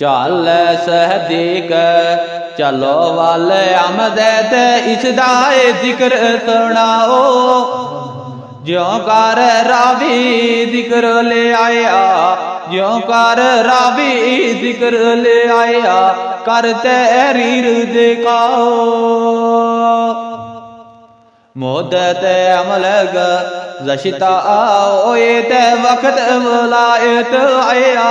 चल सहदीक चलो वाले अमदद इसदाए जिक्र सुनाओ। ज्यों कर रावी जिक्र ले आया, ज्यों कर रावी जिक्र ले आया, कर तहरीर दिखाओ। मुद्दत अमलग जशिता ओए ते वक्त बुलायत आया।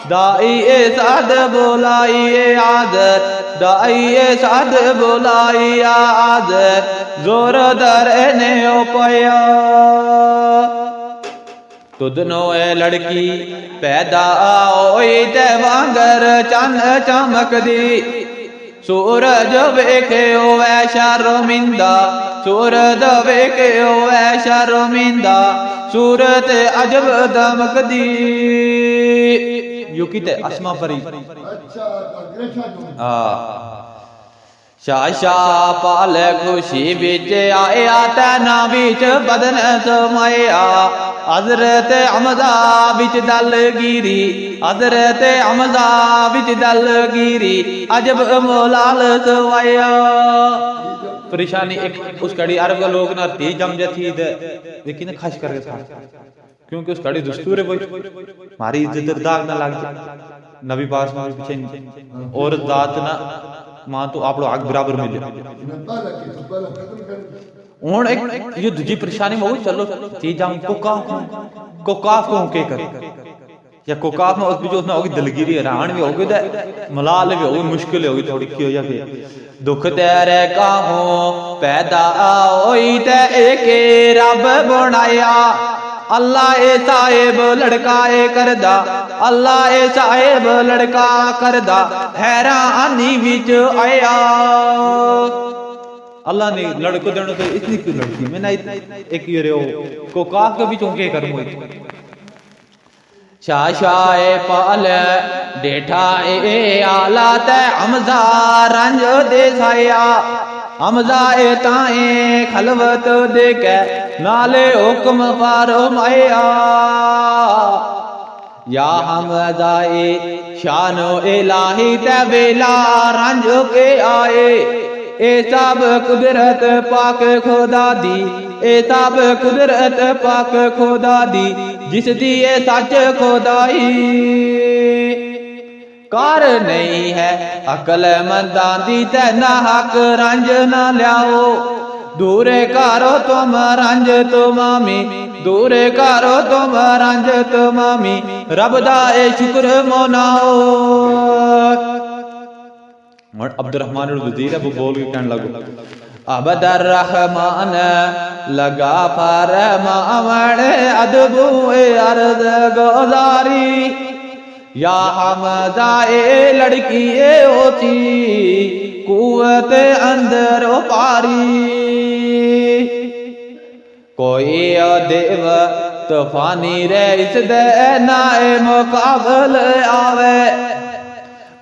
दाई साद बुलाइए आदर, दाई साद बुलाइए आदर, जोर दर ने पाया। तुदनो ए लड़की पैदा ओए ते वांगर चन चमक दी। सूरज वेखे ओवै शर्मिंदा, सूरज वेखे ओवै शर्मिंदा, सूरत अजब दमकदी। युकित अस्मा परी शाशा पाल खुशी बिच आया तैना बिच बदन समाया। हजरत हमजा बिच दलगिरी, हजरत हमजा बिच दलगिरी, अजब मोलाल सवाया। परेशानी एक उस कड़ी अरब के लोग ना तेज जम जाती है लेकिन खास करके था क्योंकि उस कड़ी दस्तूर है वही मारी इज्जत दाग ना लग जाए। नबी पास में पीछे और दात ना मां तो आप लोग आग बराबर मिले। और एक ये दूसरी परेशानी में चलो तेज जम को काफ को के कर या कोकाफ में उस बीच उसमें होगी दलगिरी रान भी होगी दे मलाल भी होगी मुश्किल होगी थोड़ी की हो या फिर दुख तेरे का हो पैदा होई ते एक रब बनाया। अल्लाह ए साहिब लड़का ए करदा, अल्लाह ए साहिब लड़का करदा, हैरानी विच आया। अल्लाह ने लड़को देने तो इतनी क्यों लड़की मैं ना एक ये रे को काफ के बीच उनके करूं शाशाए पाल डेठा ए आला ते हमजा रंज दे साया। हमजा ए ताए खलवत दे के नाले हुक्म फरमाया। या हमजा ए शानो इलाही ते बेला रंज के आए। ए सब कुदरत पाक खुदा दी, ए सब कुदरत पाक खुदा दी, जिस दी ए सच खुदाई। कार नहीं है अकल मंदा दी ते ना हक रंज ना लियाओ। दूरे करो तुम रंज तो मामी, दूरे करो तुम रंज तो मामी, रब दा ए शुक्र मनाओ। अब्दुर्रहमान वजीर है वो बोल के कहने लगो अबदर रहमान लगा फरमान अदबू अर्ज गुजारी। या हमजा ए लड़की ए होती कुवत अंदर पारी। कोई देव तूफानी रे इस दे नाए मुकाबल आवे।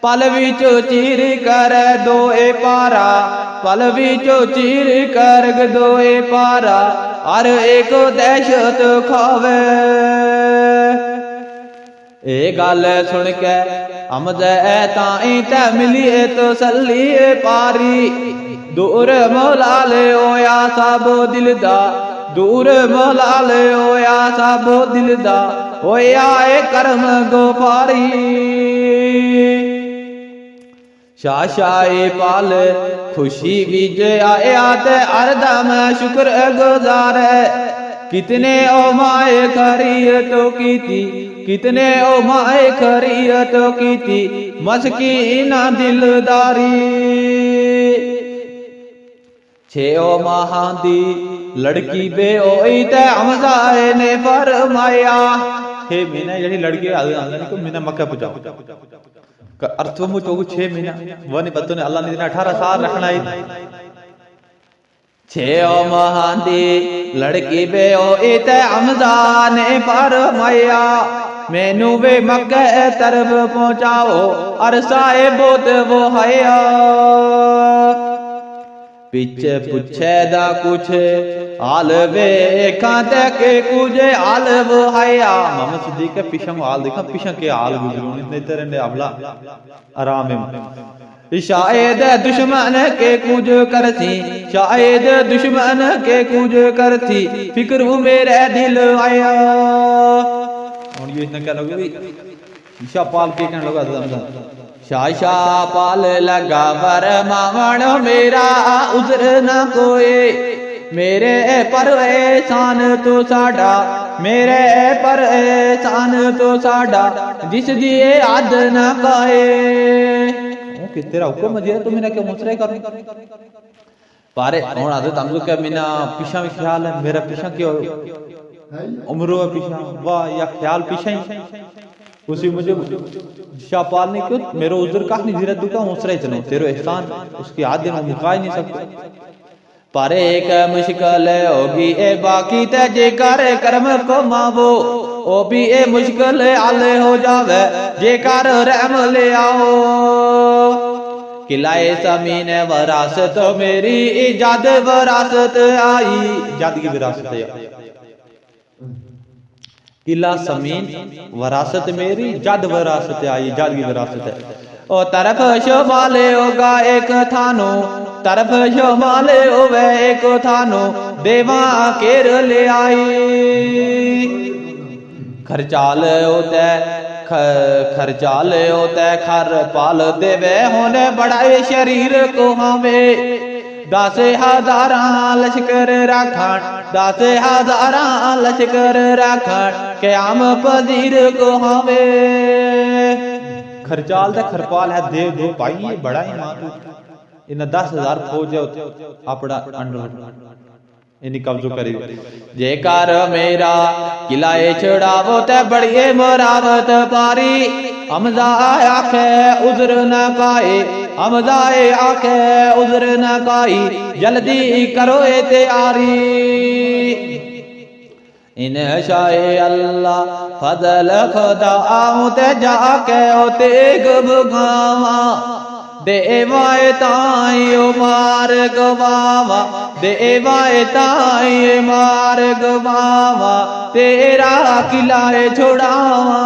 पल विचो चीर कर दो ए पारा, पल विचो चीर कर दो ए पारा, हर एक दहशत खावे। ए गल सुन के हमजा ताई ते मिलिए तो सलिए पारी। दूर मौला ले होया सब दिलदा, दूर मौला ले होया सब दिलदा, होया ए करम गोपारी। शाशाए पाल खुशी विज आया ते अरदम शुक्र गुजार। कितने ओ माए खरीतो की थी, कितने ओ माए खरीतो की थी, मस्कीना दिलदारी। छे ओ महादी लड़की बे ओई ते हमजा ने फरमाया। छे महीने जड़ी लड़की आंदे को महीना मक्का पहुंचाओ अर्थों में चौगु 6 महीना वो नहीं पता ने अल्लाह ने 18 साल रखना है। 6 महादी लड़की बे ओ ते हमजा ने फरमाया। मैनू वे मक्के तरफ पहुंचाओ अरसाए बोत वो हया। पीछे पूछे दा कुछ आल वेखा ते के कुजे आल वहाया मोहम्मद सिद्दीक के पीछे हाल देखा पीछे के हाल गुजरू इतने तेरे ने अबला आराम है शायद दुश्मन के कुछ करती शायद दुश्मन के कुछ करती फिक्र मेरे दिल आया और ये इतना क्या लगे ईशा पाल के कहने लगा शाशा पाल लगा पर मावण मेरा उजर न कोई मेरे पर एहसान तो साडा मेरे पर एहसान तो साडा जिस दिए आद न काए कि तेरा हुक्म दिया तो मैंने क्या मुसरे कर पारे कौन आदत हम लोग क्या मैंने पीछा में ख्याल है मेरा पीछा क्यों उम्र पीछा वाह या ख्याल पीछा ही उसी मुझे शापाल ने क्यों मेरा उजर का नहीं धीरे दुका मुसरे चलो तेरे एहसान उसकी आदत में मुका ही नहीं सकते पर एक मुश्किल होगी ए बाकी ते जे कर कर्म कमावो ओ भी ए मुश्किल आले हो जावे जे कर रहम ले आओ किलाए ज़मीन वरासत मेरी इजाद वरासत आई इजाद की विरासत है किला ज़मीन वरासत मेरी इजाद वरासत आई इजाद की विरासत है ओ तरफ शमाले होगा एक थानो तरफ शमाले होवे एक थानो देवा केर ले आई खर्चाल होते खर्चाल होते खर पाल देवे होने बड़ाए शरीर को हमें 10,000 लश्कर राखण 10,000 लश्कर राखण क़याम पजीर को हमें खर्चाल ते खरपाल है देव दो भाई बड़ा ही मातू इन 10,000 फौज अपना अंडर इन्हीं कब्जो करी जेकार मेरा किलाए छड़ावो ते बड़िए मरावत पारी हमजा आखे उजर न काए हमजा आखे उजर न काई जल्दी करो ए तैयारी इन शाए अल्लाह फजल खुदा आऊं ते जाके ओ तेग भगावा देवाए ताई ओ मार गवावा देवाए ताई मार गवावा तेरा किलाए छुड़ावा